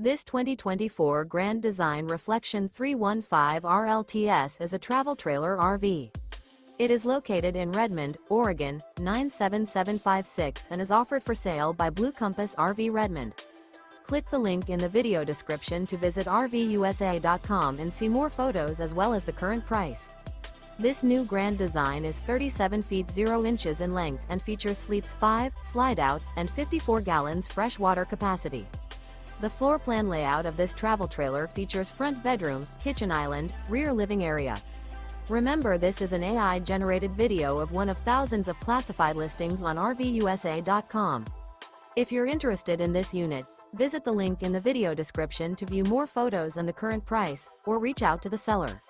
This 2024 Grand Design Reflection 315 RLTS is a travel trailer RV. It is located in Redmond, Oregon, 97756 and is offered for sale by Blue Compass RV Redmond. Click the link in the video description to visit RVUSA.com and see more photos as well as the current price. This new Grand Design is 37 feet 0 inches in length and features sleeps 5, slide-out, and 54 gallons fresh water capacity. The floor plan layout of this travel trailer features front bedroom, kitchen island, rear living area. Remember, this is an AI-generated video of one of thousands of classified listings on RVUSA.com. If you're interested in this unit, visit the link in the video description to view more photos and the current price, or reach out to the seller.